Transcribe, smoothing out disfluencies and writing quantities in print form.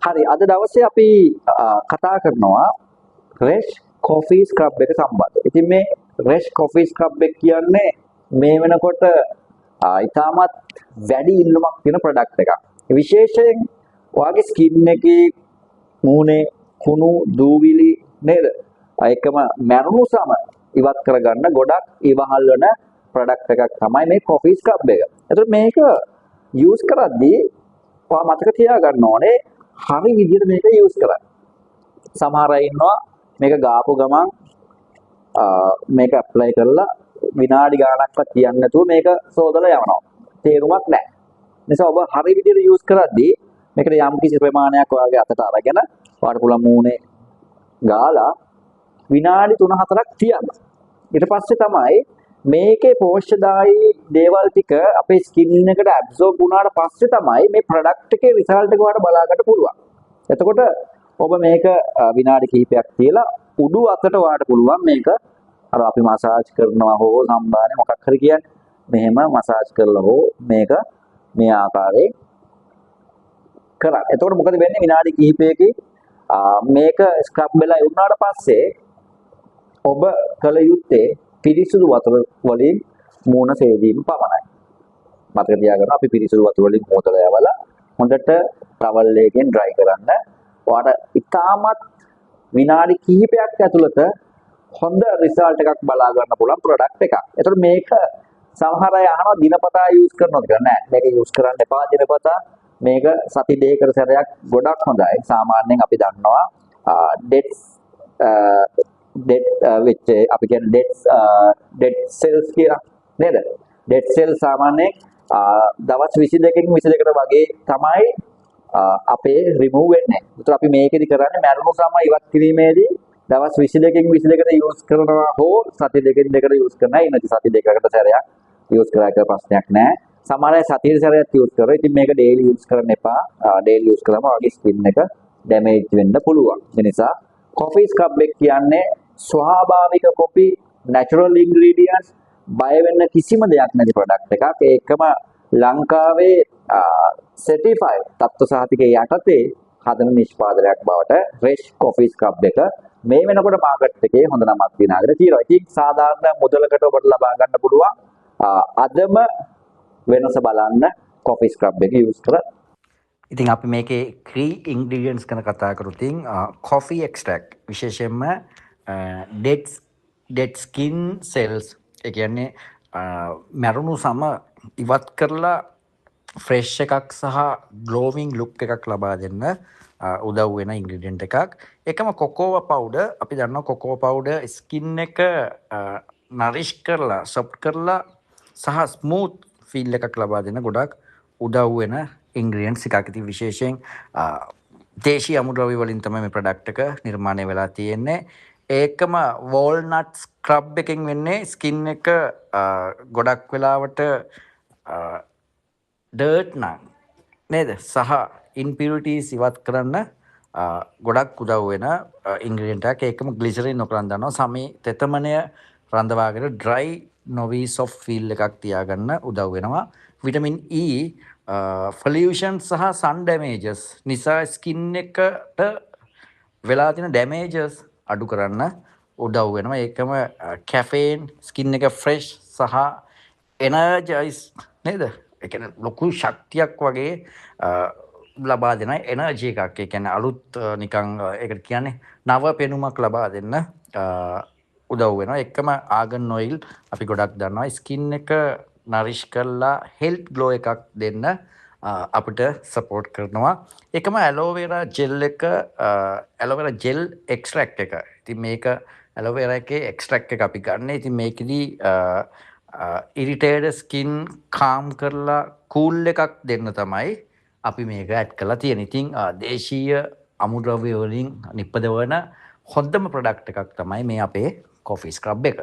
හරි අද දවසේ අපි කතා කරනවා රෙෂ් කොෆී ස්ක්‍රබ් එක සම්බන්ධව. ඉතින් මේ රෙෂ් කොෆී ස්ක්‍රබ් එක කියන්නේ මේ වෙනකොට ඉතාමත් වැඩි ඉල්ලුමක් තියෙන ප්‍රොඩක්ට් එකක්. විශේෂයෙන් ඔයාගේ ස්කින් එකේ මූණේ කුණු දූවිලි නේද? ඒකම මැරුණු සම ඉවත් කරගන්න ගොඩක් ඉවහල් වෙන ප්‍රොඩක්ට් එකක් තමයි මේ කොෆී ස්ක්‍රබ් එක. ඒතර මේක යූස් කරද්දී ඔයා මතක තියාගන්න ඕනේ හරි විදිහට මේක යූස් කරන්න. සමහර අය ඉන්නවා මේක ගාපු ගමන් මේක ඇප්ලයි කරලා විනාඩි ගාණක්වත් කියන්නේ නැතුව මේක සෝදලා යවනවා. තේරුමක් නැහැ. නිසා ඔබ හරි විදිහට යූස් කරද්දී මේකට යම් කිසි ප්‍රමාණයක් ඔයාගේ අතට අරගෙන ඔයාලට පුළුවන් මූණේ ගාලා විනාඩි 3-4ක් තියන්න. ඊට පස්සේ තමයි මේකේ පෝෂ්‍යදායී දේවල් ටික අපේ ස්කින් එකට ඇබ්සෝබ් වුණාට පස්සේ තමයි මේ ප්‍රොඩක්ට් එකේ රිසල්ට් එක ඔයාලට බලා ගන්න පුළුවන්. එතකොට ඔබ මේක විනාඩි කිහිපයක් තියලා උඩු අතට ඔයාලට පුළුවන් මේක අර අපි මසාජ් කරනවා හෝ සම්බානේ මොකක් හරි කියන්නේ මෙහෙම මසාජ් කරලා හෝ මේක මේ ආකාරයෙන් කරන්න. එතකොට මොකද වෙන්නේ විනාඩි කිහිපයකින් මේක ස්ක්‍රබ් වෙලා ඉවරනාට පස්සේ ඔබ කල යුත්තේ පිරිසිදු වතුර වලින් මූණ සේදීම පමණයි. මතක තියාගන්න අපි පිරිසිදු වතුර වලින් මෝදලා යවලා හොඳට ටවල් එකෙන් ඩ්‍රයි කරන්න. ඔයාලට ඉතාමත් විනාඩි කිහිපයක් ඇතුළත හොඳ රිසල්ට් එකක් බලා ගන්න පුළුවන් ප්‍රොඩක්ට් එකක්. ඒතකොට මේක සමහර අය අහනවා දිනපතා යූස් කරනවද කියලා. නෑ මේක යූස් කරන්න එපා දිනපතා. මේක සති දෙකකට සැරයක් ගොඩක් හොඳයි. සාමාන්‍යයෙන් අපි දන්නවා ඩෙඩ් which අපි කියන්නේ ඩෙඩ් සෙල්ස් කියලා නේද? ඩෙඩ් සෙල් සාමාන්‍යයෙන් දවස් 22කින් 22කට වගේ තමයි අපේ රිමූව් වෙන්නේ. ඒතර අපි මේකෙදි කරන්නේ මැරුණු සම ඉවත් කිරීමේදී දවස් 22කින් 22කට යූස් කරනවා හෝ සති දෙකකින් දෙකට යූස් කරනවා. ඉන්නති සති දෙකකට සැරයක් යූස් කරා කියලා ප්‍රශ්නයක් නැහැ. සමහර අය සතියේ සැරයක් යූස් කරනවා. ඉතින් මේක ඩේලි යූස් කරන්න එපා. ඩේලි යූස් කළාම ඔයගේ ස්කින් එක ඩැමේජ් වෙන්න පුළුවන්. ඒ නිසා කොෆී ස්ක්‍රබ් එක කියන්නේ ස්වාභාවික කොපි නැචරල් ඉන්ග්‍රීඩියන්ට්ස් බය වෙන්න කිසිම දෙයක් නැති ප්‍රොඩක්ට් එකක්. ඒකම ලංකාවේ සර්ටිෆයිඩ් තත්ත්ව සහතිකයේ යටතේ හදන නිෂ්පාදනයක් බවට රෙෂ් කොෆී ස්ක්‍රබ් එක මේ වෙනකොට මාකට් එකේ හොඳ නමක් දිනාගෙන තියෙනවා. ඉතින් සාධාරණ මුදලකට ඔබට ලබා ගන්න පුළුවන්. අදම වෙනස බලන්න කොෆී ස්ක්‍රබ් එක යූස් කරලා. ඉතින් අපි මේකේ key ingredients ගැන කතා කරමු. ඉතින් coffee extract විශේෂයෙන්ම dead skin cells ඒ කියන්නේ මැරුණු සම ඉවත් කරලා ෆ්‍රෙෂ් එකක් සහ ග්ලෝවිං ලුක් එකක් ලබා දෙන්න උදව් වෙන ඉන්ග්‍රීඩියන්ට් එකක්. එකම කොකෝවා පවුඩර් අපි දන්නවා කොකෝවා පවුඩර් ස්කින් එක නරිෂ් කරලා සොෆ්ට් කරලා සහ ස්මූත් ෆීල් එකක් ලබා දෙන්න ගොඩක් උදව් වෙන ඉන්ග්‍රීඩියන්ට්ස් එකක්. ඉතින් විශේෂයෙන් දේශීය අමුද්‍රව්‍ය වලින් තමයි මේ ප්‍රොඩක්ට් එක නිර්මාණය වෙලා තියෙන්නේ. ඒකම වෝල්නට් ස්ක්‍රබ් එකෙන් වෙන්නේ ස්කින් එක ගොඩක් වෙලාවට ඩර්ට් නම් නේද සහ ඉම්පියුරිටීස් ඉවත් කරන්න ගොඩක් උදව් වෙන ඉන්ග්‍රීඩියන්ට් එකක්. ඒකම ග්ලිසරින් නොකරන් දන්නවා සමේ තෙතමනය රඳවාගෙන ඩ්‍රයි නොවී සොෆ්ට් ෆීල් එකක් තියාගන්න උදව් වෙනවා. විටමින් E ෆොලියුෂන් සහ සන් ඩැමේජස් නිසා ස්කින් එකට වෙලා තියෙන ඩැමේජස් අඩු කරන්න උදව් වෙනවා. ඒකම කැෆේන් ස්කින් එක ෆ්‍රෙෂ් සහ එනර්ජයිස් නේද? ඒ කියන්නේ ලොකු ශක්තියක් වගේ ලබා දෙන එනර්ජි එකක්. ඒ කියන්නේ අලුත් නිකන් ඒකට කියන්නේ නව පෙනුමක් ලබා දෙන්න උදව් වෙනවා. එකම ආගන් ඔයිල් අපි ගොඩක් දන්නවා ස්කින් එක නරිෂ් කරලා හෙල්ත් ග්ලෝ එකක් දෙන්න අපිට සපෝට් කරනවා. එකම ඇලෝවෙරා ජෙල් එක ඇලෝවෙරා ජෙල් එක්ස්ට්‍රැක්ට් එක. ඉතින් මේක ඇලෝවෙරා එකේ එක්ස්ට්‍රැක්ට් එක අපි ගන්න. ඉතින් මේකෙදී ඉරිටේටඩ් ස්කින් කාම් කරලා කූල් එකක් දෙන්න තමයි අපි මේක ඇඩ් කරලා තියෙන්නේ. ඉතින් දේශීය අමුද්‍රව්‍ය වලින් නිපදවන හොඳම ප්‍රොඩක්ට් එකක් තමයි මේ අපේ කොෆී ස්ක්‍රබ් එක.